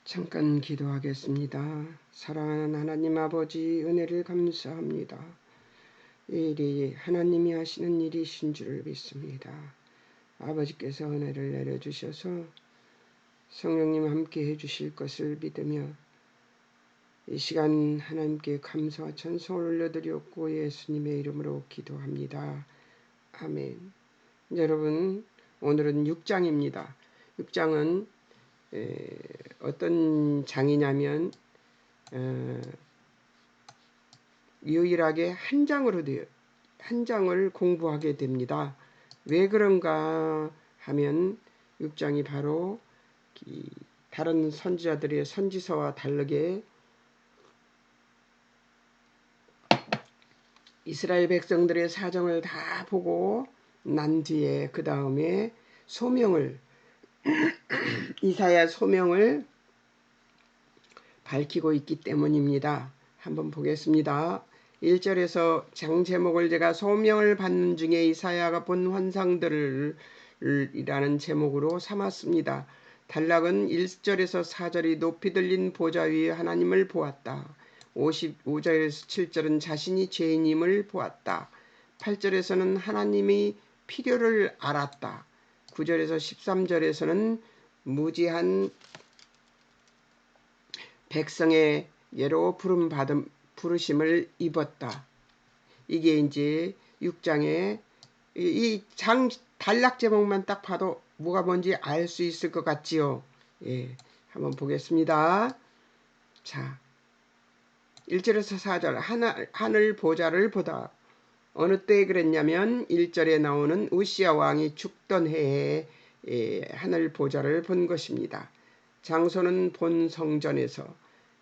잠깐 기도하겠습니다. 사랑하는 하나님 아버지, 은혜를 감사합니다. 이 일이 하나님이 하시는 일이신 줄 믿습니다. 아버지께서 은혜를 내려주셔서 성령님 함께 해주실 것을 믿으며 이 시간 하나님께 감사와 찬송을 올려드렸고 예수님의 이름으로 기도합니다. 아멘. 여러분, 오늘은 6장입니다. 6장은 어떤 장이냐면 유일하게 한 장을 공부하게 됩니다. 왜 그런가 하면 6장이 바로 다른 선지자들의 선지서와 다르게 이스라엘 백성들의 사정을 다 보고 난 뒤에 그 다음에 소명을 이사야 소명을 밝히고 있기 때문입니다. 한번 보겠습니다. 1절에서 장 제목을 제가 소명을 받는 중에 이사야가 본 환상들을 이라는 제목으로 삼았습니다. 단락은 1절에서 4절이 높이 들린 보좌 위에 하나님을 보았다. 5절에서 7절은 자신이 죄인임을 보았다. 8절에서는 하나님이 필요를 알았다. 9절에서 13절에서는 무지한 백성의 예로 부르심을 입었다. 이게 이제 6장의 이 장 단락 제목만 딱 봐도 뭐가 뭔지 알 수 있을 것 같지요. 예, 한번 보겠습니다. 자, 1절에서 4절 하늘 보좌를 보다. 어느 때에 그랬냐면 1절에 나오는 우시야 왕이 죽던 해에 하늘 보좌를 본 것입니다. 장소는 본 성전에서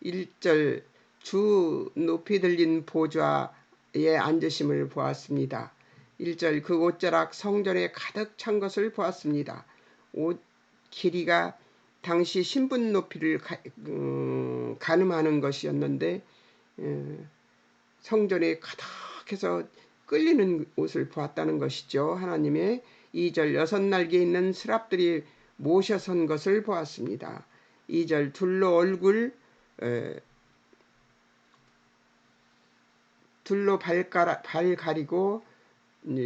1절 주 높이 들린 보좌에 앉으심을 보았습니다. 1절 그 옷자락 성전에 가득 찬 것을 보았습니다. 옷 길이가 당시 신분 높이를 가늠하는 것이었는데 성전에 가득해서 끌리는 옷을 보았다는 것이죠. 하나님의 2절 6날개 있는 스랍들이 모셔선 것을 보았습니다. 2절 둘로 발 가리고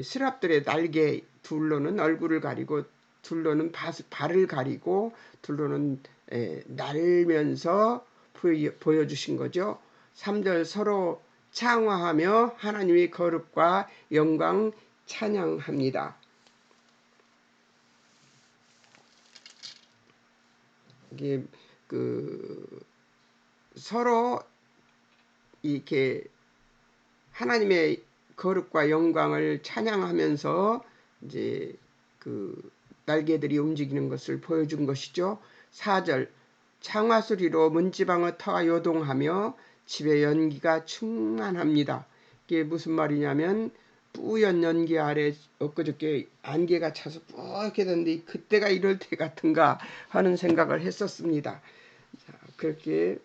스랍들의 날개 둘로는 얼굴을 가리고 둘로는 발을 가리고 둘로는 날면서 보여주신 거죠. 3절 서로 창화하며 하나님의 거룩과 영광 찬양합니다. 이게 서로 이렇게 하나님의 거룩과 영광을 찬양하면서 이제 날개들이 움직이는 것을 보여준 것이죠. 4절 창화 소리로 문지방의 터가 요동하며 집의 연기가 충만합니다. 이게 무슨 말이냐면 뿌연 연기 아래 엊그저께 안개가 차서 뿌옇게 됐는데 그때가 이럴 때 같은가 하는 생각을 했었습니다. 자, 그렇게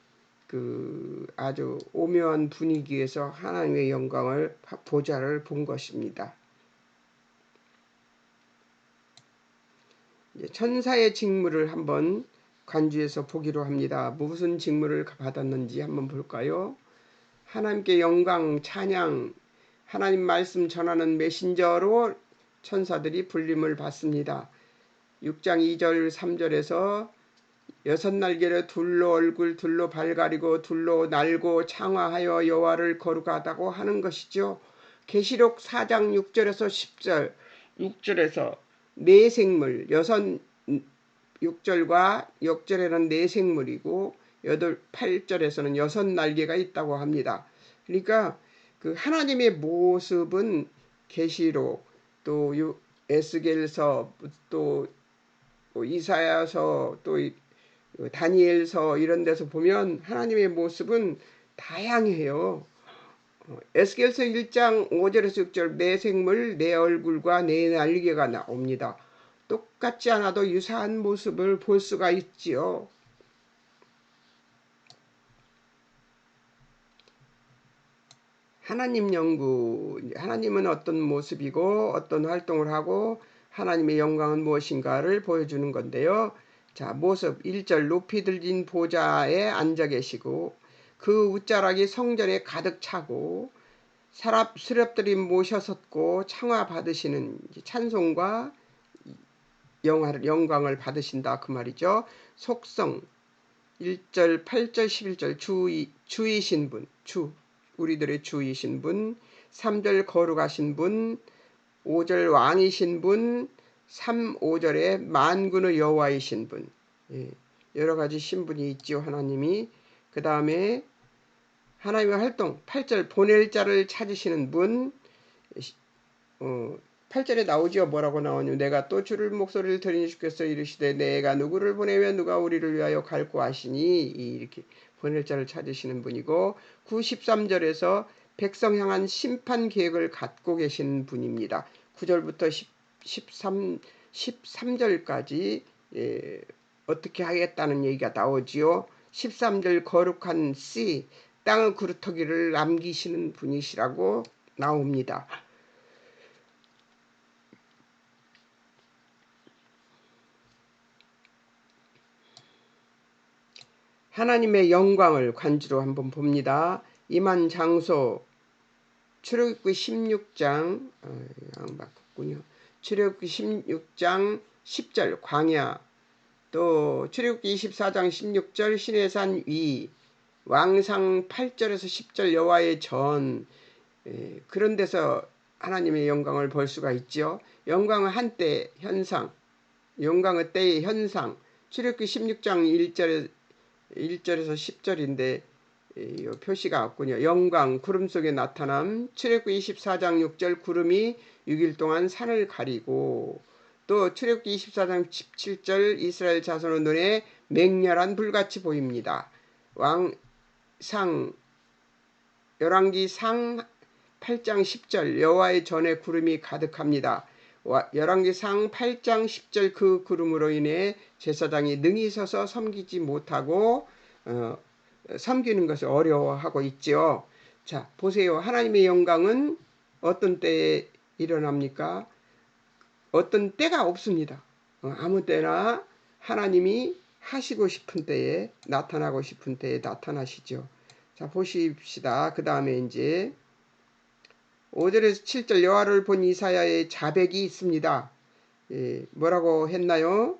아주 오묘한 분위기에서 하나님의 영광을 보좌를 본 것입니다. 천사의 직무를 한번 관주에서 보기로 합니다. 무슨 직무를 받았는지 한번 볼까요? 하나님께 영광, 찬양, 하나님 말씀 전하는 메신저로 천사들이 불림을 받습니다. 6장 2절 3절에서 6날개로 둘로 얼굴, 둘로 발 가리고 둘로 날고 창화하여 여호와를 거룩하다고 하는 것이죠. 계시록 4장 6절에서 10절, 6절에서 네 생물, 6절과 6절에는 네 생물이고 8절에서는 6날개가 있다고 합니다. 그러니까 하나님의 모습은 계시록 또 에스겔서 또 이사야서 또 다니엘서 이런 데서 보면 하나님의 모습은 다양해요. 에스겔서 1장 5절에서 6절 내 생물, 내 얼굴과 내 날개가 나옵니다. 똑같지 않아도 유사한 모습을 볼 수가 있지요. 하나님 연구, 하나님은 어떤 모습이고 어떤 활동을 하고 하나님의 영광은 무엇인가를 보여주는 건데요. 자, 모습 1절 높이 들린 보좌에 앉아 계시고 그 웃자락이 성전에 가득 차고 세랍들이 모셔섰고 창화 받으시는 찬송과 영광을 받으신다 그 말이죠. 속성 1절, 8절, 11절 주이신 분, 우리들의 주이신 분, 3절 거룩하신 분, 5절 왕이신 분, 3, 5절에 만군의 여호와이신 분. 예, 여러 가지 신분이 있지요, 하나님이. 그 다음에 하나님의 활동, 8절 보낼 자를 찾으시는 분, 8절에 나오지요. 뭐라고 나오냐. 내가 또 주를 목소리를 들으니 주께서 이르시되 내가 누구를 보내면 누가 우리를 위하여 갈고 하시니 이렇게 보낼 자를 찾으시는 분이고 9, 13절에서 백성 향한 심판 계획을 갖고 계신 분입니다. 9절부터 13절까지 어떻게 하겠다는 얘기가 나오지요. 13절 거룩한 씨 땅의 그루터기를 남기시는 분이시라고 나옵니다. 하나님의 영광을 관주로 한번 봅니다. 임한 장소 출애굽기 16장 안 바꿨군요. 출애굽기 16장 10절 광야, 또 출애굽기 24장 16절 시내산 위, 왕상 8절에서 10절 여호와의 전, 그런 데서 하나님의 영광을 볼 수가 있죠. 영광은 한때 현상, 영광의 때의 현상, 출애굽기 16장 1절에서 10절인데 표시가 없군요. 영광 구름 속에 나타남. 출애굽기 24장 6절 구름이 6일 동안 산을 가리고, 또 출애굽기 24장 17절 이스라엘 자손의 눈에 맹렬한 불같이 보입니다. 열왕기상 8장 10절 여호와의 전에 구름이 가득합니다. 열왕기상 8장 10절 그 구름으로 인해 제사장이 능히 서서 섬기지 못하고 섬기는 것을 어려워하고 있지요. 자, 보세요. 하나님의 영광은 어떤 때에 일어납니까? 어떤 때가 없습니다. 아무 때나 하나님이 하시고 싶은 때에, 나타나고 싶은 때에 나타나시죠. 자, 보십시다. 그 다음에 이제 5절에서 7절 여호와를 본 이사야의 자백이 있습니다. 뭐라고 했나요?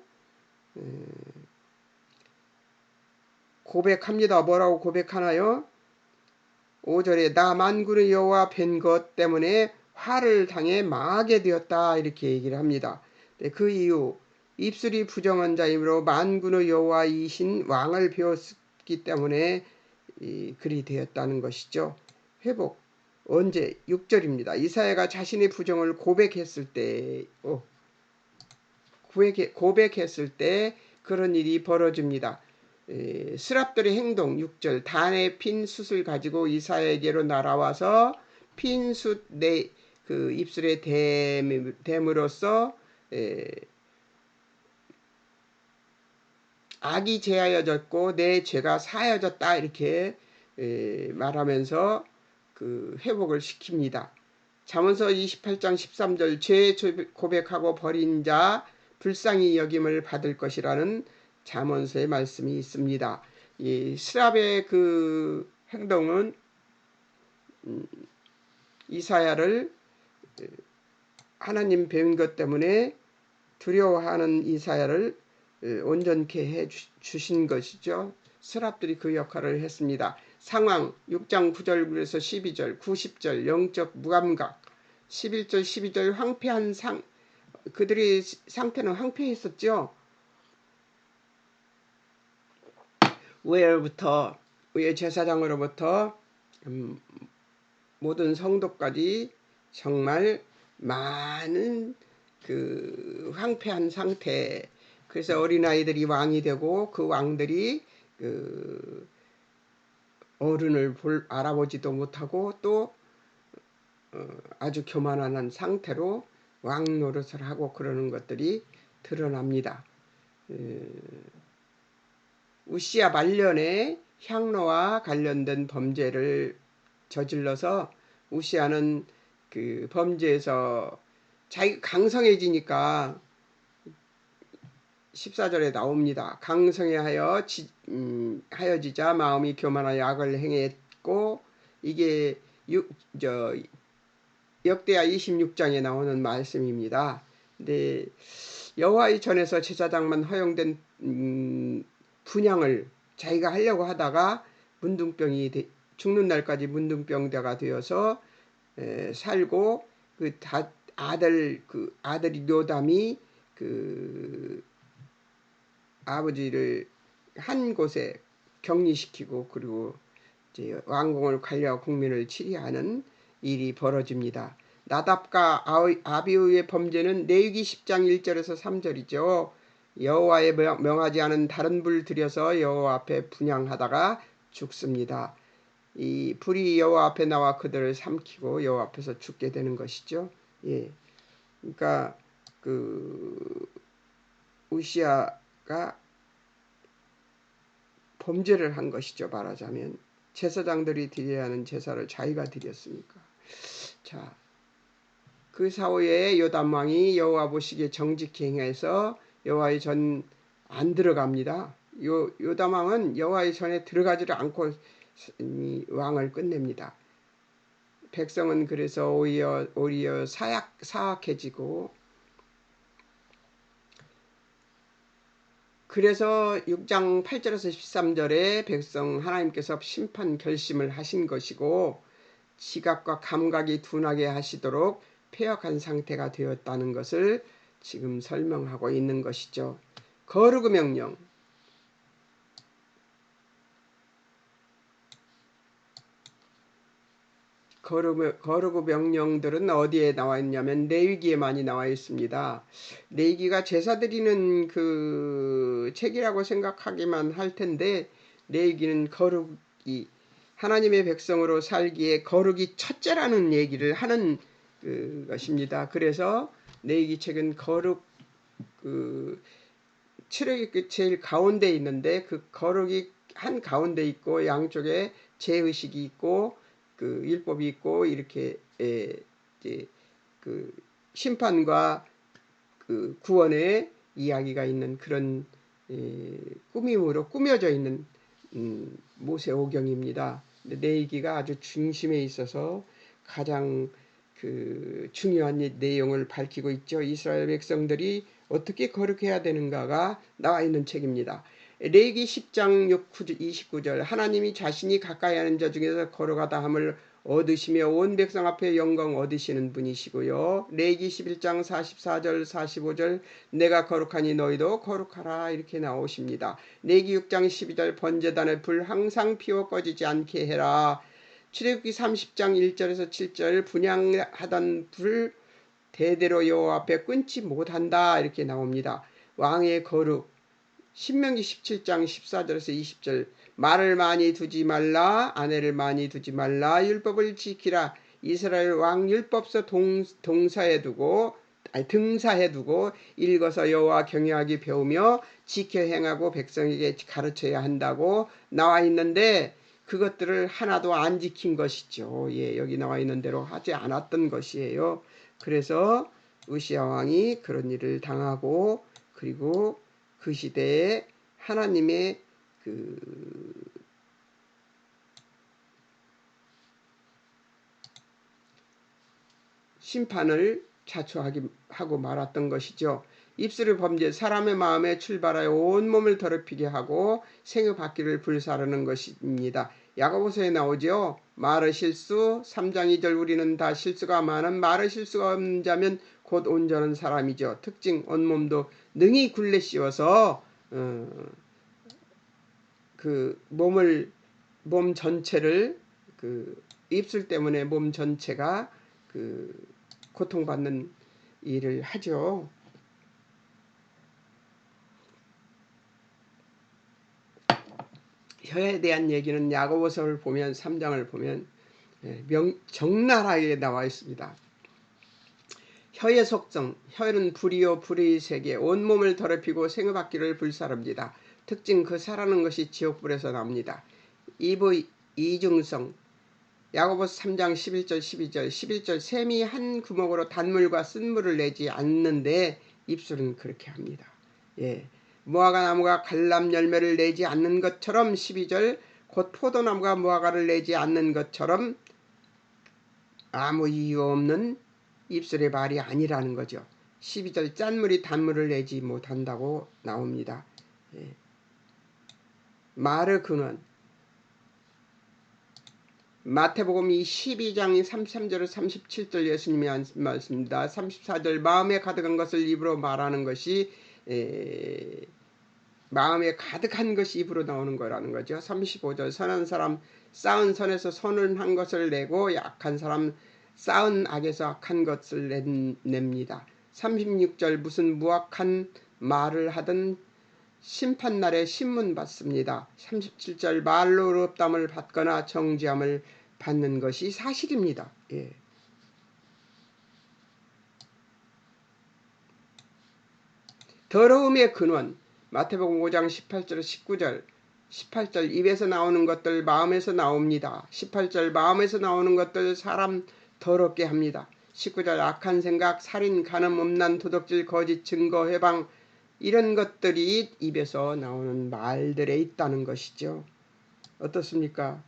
고백합니다. 뭐라고 고백하나요? 5절에 나 만군의 여호와 뵌 것 때문에 화를 당해 망하게 되었다 이렇게 얘기를 합니다. 그 이유 입술이 부정한 자이므로 만군의 여호와이신 왕을 배웠기 때문에 그리 되었다는 것이죠. 회복 언제? 6절입니다. 이사야가 자신의 부정을 고백했을 때 그런 일이 벌어집니다. 스랍들의 행동 6절 단에 핀 숯을 가지고 이사야에게로 날아와서 핀 숯 그 입술에 댐으로써 악이 제하여졌고 내 죄가 사하여졌다 이렇게 말하면서 그 회복을 시킵니다. 잠언서 28장 13절 죄 고백하고 버린 자 불쌍히 여김을 받을 것이라는 잠언서의 말씀이 있습니다. 이 스랍의 그 행동은 이사야를 하나님 배운 것 때문에 두려워하는 이사야를 온전케 해 주신 것이죠. 스랍들이 그 역할을 했습니다. 상황 6장 9절에서 12절 90절 영적 무감각 11절 12절 황폐한 그들의 상태는 황폐했었죠. 의회 제사장으로부터 모든 성도까지 정말 많은 그 황폐한 상태. 그래서 어린아이들이 왕이 되고 그 왕들이 그 어른을 알아보지도 못하고 또 아주 교만한 상태로 왕 노릇을 하고 그러는 것들이 드러납니다. 우시야 말년에 향로와 관련된 범죄를 저질러서 우시야는 그 범죄에서 자기가 강성해지니까 14절에 나옵니다. 강성해하여 하여지자 마음이 교만하여 악을 행했고, 이게 역대하 26장에 나오는 말씀입니다. 근데 여호와의 전에서 제사장만 허용된 분향을 자기가 하려고 하다가 죽는 날까지 문둥병자가 되어서 살고, 아들이 요담이 아버지를 한 곳에 격리시키고, 그리고 이제 왕궁을 관리하고 국민을 치리하는 일이 벌어집니다. 나답과 아비후의 범죄는 레위기 10장 1절에서 3절이죠. 여호와의 명하지 않은 다른 불 들여서 여호와 앞에 분향하다가 죽습니다. 이 불이 여호와 앞에 나와 그들을 삼키고 여호와 앞에서 죽게 되는 것이죠. 예, 그러니까 우시아가 범죄를 한 것이죠. 말하자면 제사장들이 드려야 하는 제사를 자기가 드렸으니까. 자, 그 사후에 요담 왕이 여호와 보시기에 정직히 행해서 여호와의 전 안 들어갑니다. 요담 왕은 여호와의 전에 들어가지를 않고 왕을 끝냅니다. 백성은 그래서 오히려 사악해지고, 그래서 6장 8절에서 13절에 하나님께서 심판 결심을 하신 것이고, 지각과 감각이 둔하게 하시도록 폐역한 상태가 되었다는 것을 지금 설명하고 있는 것이죠. 거룩의 명령. 거룩의 명령들은 어디에 나와 있냐면 레위기에 많이 나와 있습니다. 레위기가 제사 드리는 그 책이라고 생각하기만 할 텐데, 레위기는 거룩이 하나님의 백성으로 살기에 거룩이 첫째라는 얘기를 하는 것입니다. 그래서 레위기 책은 거룩 칠흑이 제일 가운데 있는데, 그 거룩이 한 가운데 있고 양쪽에 제의식이 있고 율법이 있고, 이렇게 이제 심판과 구원의 이야기가 있는 그런 꾸밈으로 꾸며져 있는 모세오경입니다. 레위기가 아주 중심에 있어서 가장 중요한 내용을 밝히고 있죠. 이스라엘 백성들이 어떻게 거룩해야 되는가가 나와 있는 책입니다. 레위기 10장 29절 하나님이 자신이 가까이 하는 자 중에서 거룩하다 함을 얻으시며 온 백성 앞에 영광 얻으시는 분이시고요. 레위기 11장 44절 45절 내가 거룩하니 너희도 거룩하라, 이렇게 나오십니다. 레위기 6장 12절 번제단의 불 항상 피워 꺼지지 않게 해라. 출애굽기 30장 1절에서 7절 분향하던 불 대대로 여호와 앞에 끊지 못한다, 이렇게 나옵니다. 왕의 거룩. 신명기 17장 14절에서 20절 말을 많이 두지 말라, 아내를 많이 두지 말라, 율법을 지키라. 이스라엘 왕 율법서 등사해 두고 읽어서 여호와 경외하기 배우며 지켜 행하고 백성에게 가르쳐야 한다고 나와 있는데, 그것들을 하나도 안 지킨 것이죠. 예, 여기 나와 있는 대로 하지 않았던 것이에요. 그래서 우시야 왕이 그런 일을 당하고, 그리고 그 시대에 하나님의 심판을 자초하고 말았던 것이죠. 입술의 범죄, 사람의 마음에 출발하여 온몸을 더럽히게 하고 생업받기를 불사르는 것입니다. 야고보서에 나오죠. 말의 실수 3장 2절 우리는 다 실수가 많은 말의 실수가 없는 자면 곧 온전한 사람이죠. 특징 온몸도 능히 굴레 씌워서 몸 전체를 입술 때문에 몸 전체가 고통받는 일을 하죠. 혀에 대한 얘기는 야고보서를 보면 3장을 보면 적나라하게 나와 있습니다. 혀의 속성, 혀는 불이요 불의 세계, 온몸을 더럽히고 생업받기를 불사릅니다. 특징, 그 사라는 것이 지옥불에서 나옵니다. 입의 이중성, 야고보서 3장 11절 11절 샘이 한 구멍으로 단물과 쓴물을 내지 않는데 입술은 그렇게 합니다. 예, 무화과 나무가 갈람 열매를 내지 않는 것처럼 12절 곧 포도나무가 무화과를 내지 않는 것처럼 아무 이유 없는 입술의 말이 아니라는 거죠. 12절 짠물이 단물을 내지 못한다고 나옵니다. 예. 말의 근원 마태복음 12장 33절 37절 예수님이 한 말씀입니다. 34절 마음에 가득한 것을 입으로 말하는 것이 마음에 가득한 것이 입으로 나오는 거라는 거죠. 35절 선한 사람 쌓은 선에서 선한 것을 내고 약한 사람 쌓은 악에서 악한 것을 냅니다. 36절 무슨 무악한 말을 하든 심판날에 신문 받습니다. 37절 말로 의롭다함을 받거나 정죄함을 받는 것이 사실입니다. 예. 더러움의 근원 마태복음 5장 18절 19절 18절 입에서 나오는 것들 마음에서 나옵니다. 18절 마음에서 나오는 것들 사람 더럽게 합니다. 19절 악한 생각, 살인, 간음, 음란, 도덕질, 거짓, 증거, 회방 이런 것들이 입에서 나오는 말들에 있다는 것이죠. 어떻습니까?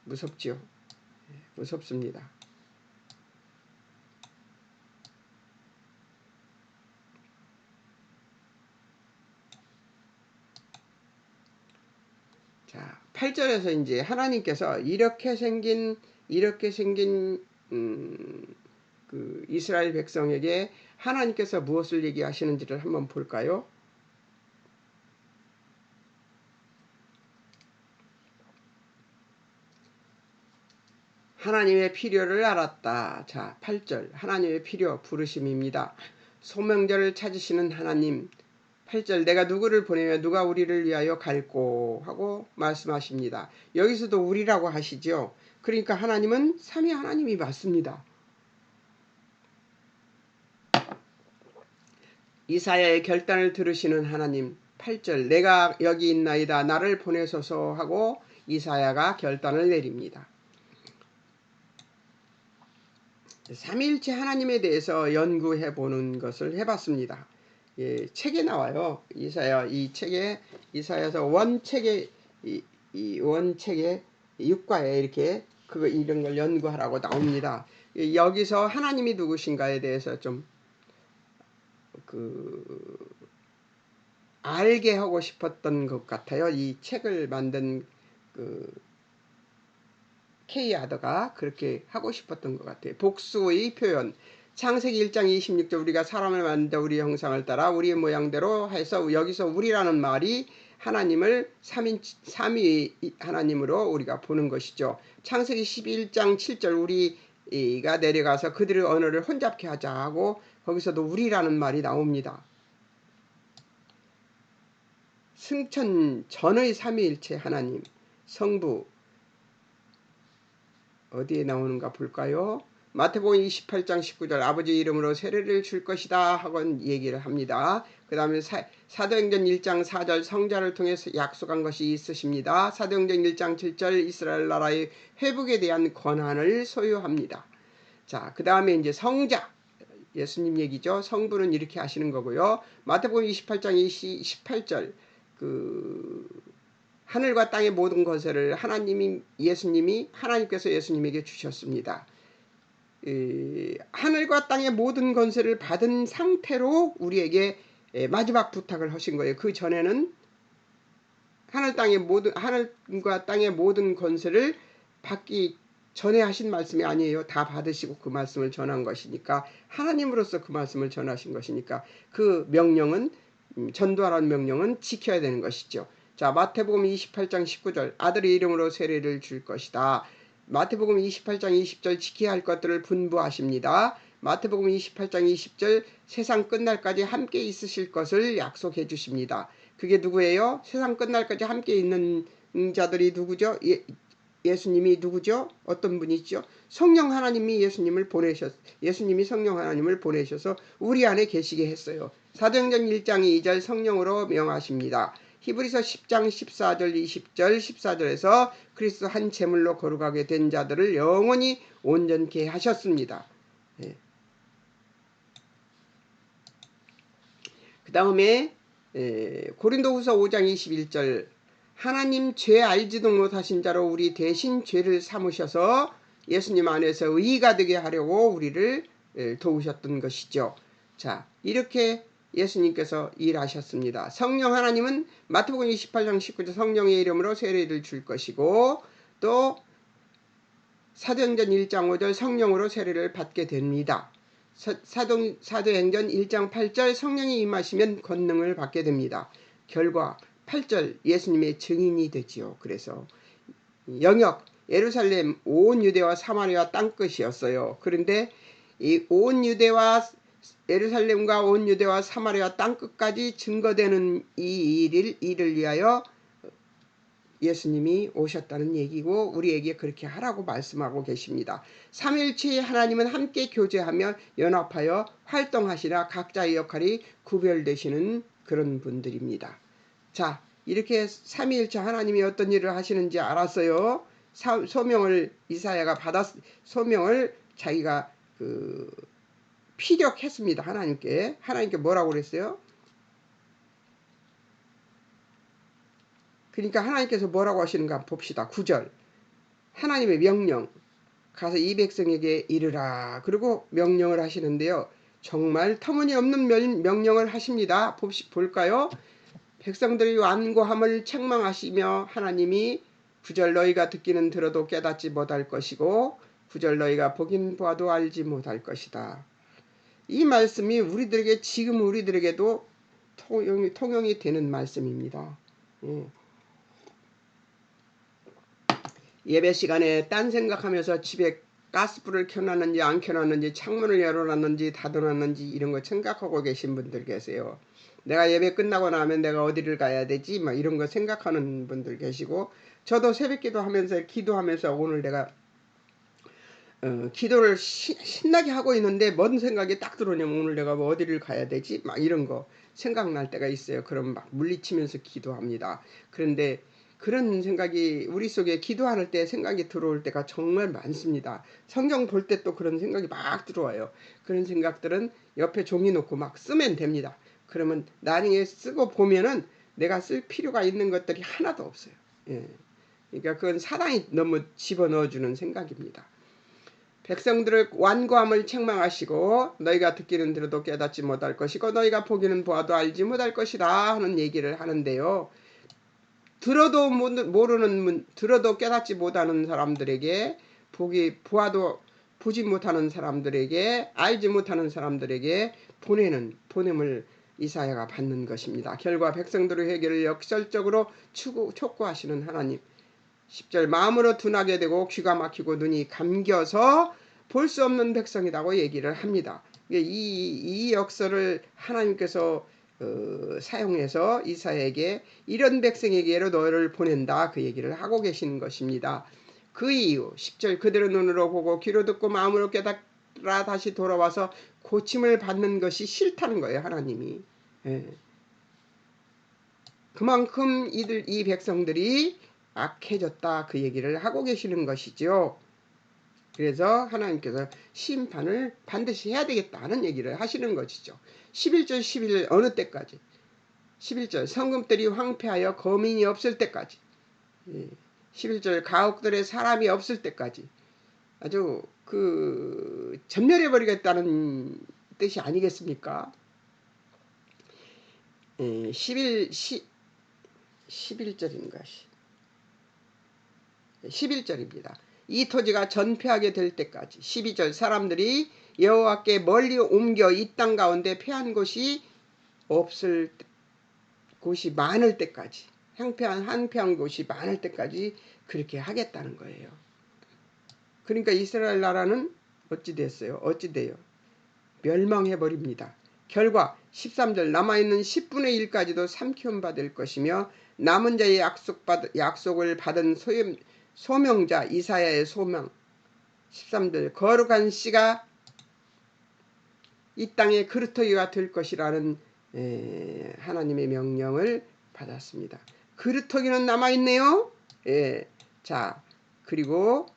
무섭죠? 무섭습니다. 자, 8절에서 이제 하나님께서 이렇게 생긴 그 이스라엘 백성에게 하나님께서 무엇을 얘기하시는지를 한번 볼까요? 하나님의 필요를 알았다. 자, 8절 하나님의 필요 부르심입니다. 소명절을 찾으시는 하나님 8절 내가 누구를 보내며 누가 우리를 위하여 갈꼬 하고 말씀하십니다. 여기서도 우리라고 하시죠. 그러니까 하나님은 삼위 하나님이 맞습니다. 이사야의 결단을 들으시는 하나님 8절 내가 여기 있나이다 나를 보내소서 하고 이사야가 결단을 내립니다. 삼위일체 하나님에 대해서 연구해 보는 것을 해봤습니다. 예, 책에 나와요. 이사야 이 책에 이사야서 원책에 이 원책에 육과에 이렇게 그거 이런 걸 연구하라고 나옵니다. 여기서 하나님이 누구신가에 대해서 좀 알게 하고 싶었던 것 같아요. 이 책을 만든 K 아더가 그렇게 하고 싶었던 것 같아요. 복수의 표현. 창세기 1장 26절 우리가 사람을 만든다 우리 형상을 따라 우리의 모양대로 해서 여기서 우리라는 말이 하나님을 삼위 하나님으로 우리가 보는 것이죠. 창세기 11장 7절 우리가 내려가서 그들의 언어를 혼잡케 하자 하고 거기서도 우리라는 말이 나옵니다. 승천 전의 삼위일체 하나님 성부 어디에 나오는가 볼까요? 마태복음 28장 19절 아버지 이름으로 세례를 줄 것이다 하고 얘기를 합니다. 그 다음에 사도행전 1장 4절 성자를 통해서 약속한 것이 있으십니다. 사도행전 1장 7절 이스라엘 나라의 회복에 대한 권한을 소유합니다. 자, 그 다음에 이제 성자 예수님 얘기죠. 성부는 이렇게 하시는 거고요. 마태복음 28장 28절 하늘과 땅의 모든 것을 하나님께서 예수님에게 주셨습니다. 하늘과 땅의 모든 권세를 받은 상태로 우리에게 마지막 부탁을 하신 거예요. 그 전에는 하늘과 땅의 모든 권세를 받기 전에 하신 말씀이 아니에요. 다 받으시고 그 말씀을 전한 것이니까 하나님으로서 그 말씀을 전하신 것이니까 그 명령은 전도하라는 명령은 지켜야 되는 것이죠. 자, 마태복음 28장 19절 아들의 이름으로 세례를 줄 것이다. 마태복음 28장 20절 지켜야 할 것들을 분부하십니다. 마태복음 28장 20절 세상 끝날까지 함께 있으실 것을 약속해 주십니다. 그게 누구예요? 세상 끝날까지 함께 있는 자들이 누구죠? 예수님이 누구죠? 어떤 분이죠? 성령 하나님이 예수님이 성령 하나님을 보내셔서 우리 안에 계시게 했어요. 사도행전 1장 2절 성령으로 명하십니다. 히브리서 10장 14절 20절 14절에서 그리스도 한 제물로 거룩하게 된 자들을 영원히 온전케 하셨습니다. 그 다음에 고린도후서 5장 21절 하나님 죄 알지도 못하신 자로 우리 대신 죄를 삼으셔서 예수님 안에서 의가 되게 하려고 우리를 도우셨던 것이죠. 자, 이렇게 예수님께서 일하셨습니다. 성령 하나님은 마태복음 28장 19절 성령의 이름으로 세례를 줄 것이고 또 사도행전 1장 5절 성령으로 세례를 받게 됩니다. 사도행전 1장 8절 성령이 임하시면 권능을 받게 됩니다. 결과 8절 예수님의 증인이 되지요. 그래서 영역 예루살렘 온 유대와 사마리아 땅끝이었어요. 그런데 이 온 유대와 예루살렘과 온 유대와 사마리아 땅끝까지 증거되는 이 일을 위하여 예수님이 오셨다는 얘기고 우리에게 그렇게 하라고 말씀하고 계십니다. 삼위일체의 하나님은 함께 교제하며 연합하여 활동하시라 각자의 역할이 구별되시는 그런 분들입니다. 자, 이렇게 삼위일체 하나님이 어떤 일을 하시는지 알았어요. 소명을 이사야가 소명을 자기가 피력했습니다. 하나님께 뭐라고 그랬어요? 그러니까 하나님께서 뭐라고 하시는가 봅시다. 9절 하나님의 명령 가서 이 백성에게 이르라. 그리고 명령을 하시는데요. 정말 터무니없는 명령을 하십니다. 볼까요? 백성들이 완고함을 책망하시며 하나님이 9절 너희가 듣기는 들어도 깨닫지 못할 것이고 9절 너희가 보긴 봐도 알지 못할 것이다. 이 말씀이 지금 우리들에게도 통용이 되는 말씀입니다. 예배 시간에 딴 생각하면서 집에 가스불을 켜놨는지 안 켜놨는지 창문을 열어놨는지 닫아놨는지 이런 거 생각하고 계신 분들 계세요. 내가 예배 끝나고 나면 내가 어디를 가야 되지? 막 이런 거 생각하는 분들 계시고 저도 새벽기도 하면서 기도하면서 오늘 내가 기도를 신나게 하고 있는데 뭔 생각이 딱 들어오냐면 오늘 내가 뭐 어디를 가야 되지? 막 이런 거 생각날 때가 있어요. 그럼 막 물리치면서 기도합니다. 그런데 그런 생각이 우리 속에 기도할 때 생각이 들어올 때가 정말 많습니다. 성경 볼 때 또 그런 생각이 막 들어와요. 그런 생각들은 옆에 종이 놓고 막 쓰면 됩니다. 그러면 나중에 쓰고 보면은 내가 쓸 필요가 있는 것들이 하나도 없어요. 그러니까 그건 사단이 너무 집어넣어주는 생각입니다. 백성들을 완고함을 책망하시고 너희가 듣기는 들어도 깨닫지 못할 것이고 너희가 보기는 보아도 알지 못할 것이다 하는 얘기를 하는데요. 들어도 모르는 들어도 깨닫지 못하는 사람들에게 보아도 보지 못하는 사람들에게 알지 못하는 사람들에게 보냄을 이사야가 받는 것입니다. 결과 백성들의 회개를 역설적으로 촉구하시는 하나님. 10절 마음으로 둔하게 되고 귀가 막히고 눈이 감겨서 볼 수 없는 백성이라고 얘기를 합니다. 이 역설을 하나님께서 사용해서 이사야에게 이런 백성에게로 너를 보낸다 그 얘기를 하고 계시는 것입니다. 그 이유 10절 그들의 눈으로 보고 귀로 듣고 마음으로 깨달아 다시 돌아와서 고침을 받는 것이 싫다는 거예요. 하나님이. 그만큼 이 백성들이 악해졌다 그 얘기를 하고 계시는 것이죠. 그래서 하나님께서 심판을 반드시 해야 되겠다는 얘기를 하시는 것이죠. 11절 11절 어느 때까지 11절 성금들이 황폐하여 거민이 없을 때까지 11절 가옥들의 사람이 없을 때까지 아주 전멸해버리겠다는 뜻이 아니겠습니까? 11절인가 11절입니다. 이 토지가 전폐하게 될 때까지 12절 사람들이 여호와께 멀리 옮겨 이 땅 가운데 패한 곳이 없을 곳이 많을 때까지 한패한 곳이 많을 때까지 그렇게 하겠다는 거예요. 그러니까 이스라엘 나라는 어찌 됐어요? 어찌 돼요? 멸망해버립니다. 결과 13절 남아있는 10분의 1까지도 삼키움 받을 것이며 남은 자의 약속을 받은 소명자 이사야의 소명 13절 거룩한 씨가 이 땅의 그루터기가 될 것이라는 하나님의 명령을 받았습니다. 그루터기는 남아있네요. 자 그리고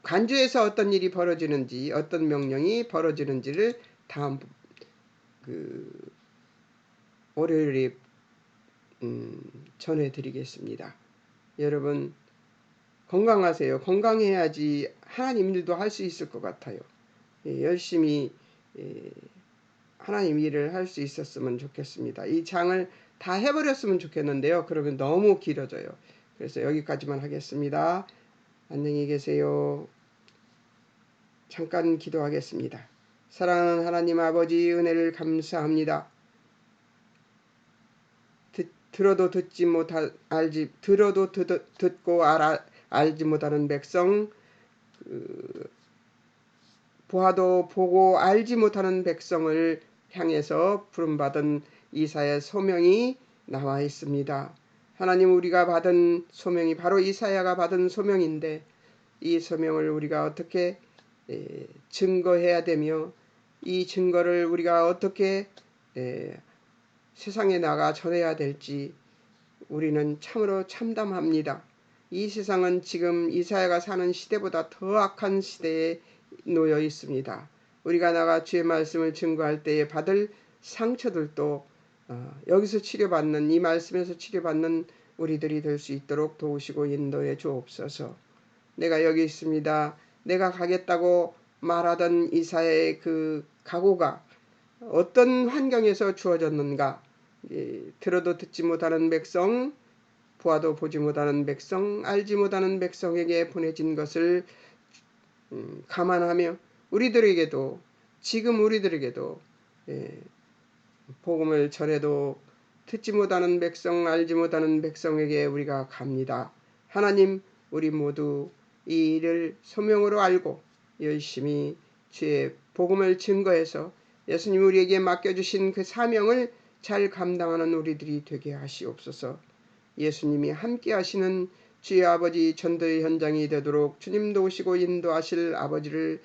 관주에서 어떤 일이 벌어지는지 어떤 명령이 벌어지는지를 다음 월요일에 전해드리겠습니다. 여러분 건강하세요. 건강해야지 하나님 일도 할 수 있을 것 같아요. 열심히 하나님 일을 할 수 있었으면 좋겠습니다. 이 장을 다 해버렸으면 좋겠는데요. 그러면 너무 길어져요. 그래서 여기까지만 하겠습니다. 안녕히 계세요. 잠깐 기도하겠습니다. 사랑하는 하나님 아버지 은혜를 감사합니다. 들어도 듣지 못할 알지 들어도 듣고 알지 못하는 백성, 보아도 보고 알지 못하는 백성을 향해서 부름받은 이사야의 소명이 나와 있습니다. 하나님, 우리가 받은 소명이 바로 이사야가 받은 소명인데 이 소명을 우리가 어떻게 증거해야 되며 이 증거를 우리가 어떻게 세상에 나가 전해야 될지 우리는 참으로 참담합니다. 이 세상은 지금 이사야가 사는 시대보다 더 악한 시대에 놓여 있습니다. 우리가 나가 주의 말씀을 증거할 때에 받을 상처들도 여기서 치료받는, 이 말씀에서 치료받는 우리들이 될 수 있도록 도우시고 인도해 주옵소서. 내가 여기 있습니다. 내가 가겠다고 말하던 이사야의 그 각오가 어떤 환경에서 주어졌는가? 들어도 듣지 못하는 백성, 보아도 보지 못하는 백성, 알지 못하는 백성에게 보내진 것을 감안하며 우리들에게도, 지금 우리들에게도 복음을 전해도 듣지 못하는 백성, 알지 못하는 백성에게 우리가 갑니다. 하나님, 우리 모두 이 일을 소명으로 알고 열심히 주의 복음을 증거해서 예수님 우리에게 맡겨주신 그 사명을 잘 감당하는 우리들이 되게 하시옵소서. 예수님이 함께 하시는 주의 아버지 전도의 현장이 되도록 주님 도우시고 인도하실 아버지를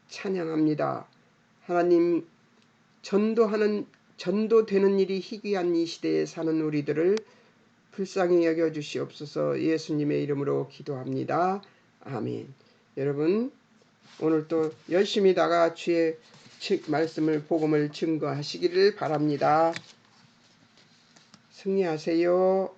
찬양합니다. 하나님, 전도되는 일이 희귀한 이 시대에 사는 우리들을 불쌍히 여겨주시옵소서. 예수님의 이름으로 기도합니다. 아멘. 여러분, 오늘 또 열심히 다가 주의 말씀을, 복음을 증거하시기를 바랍니다. 승리하세요.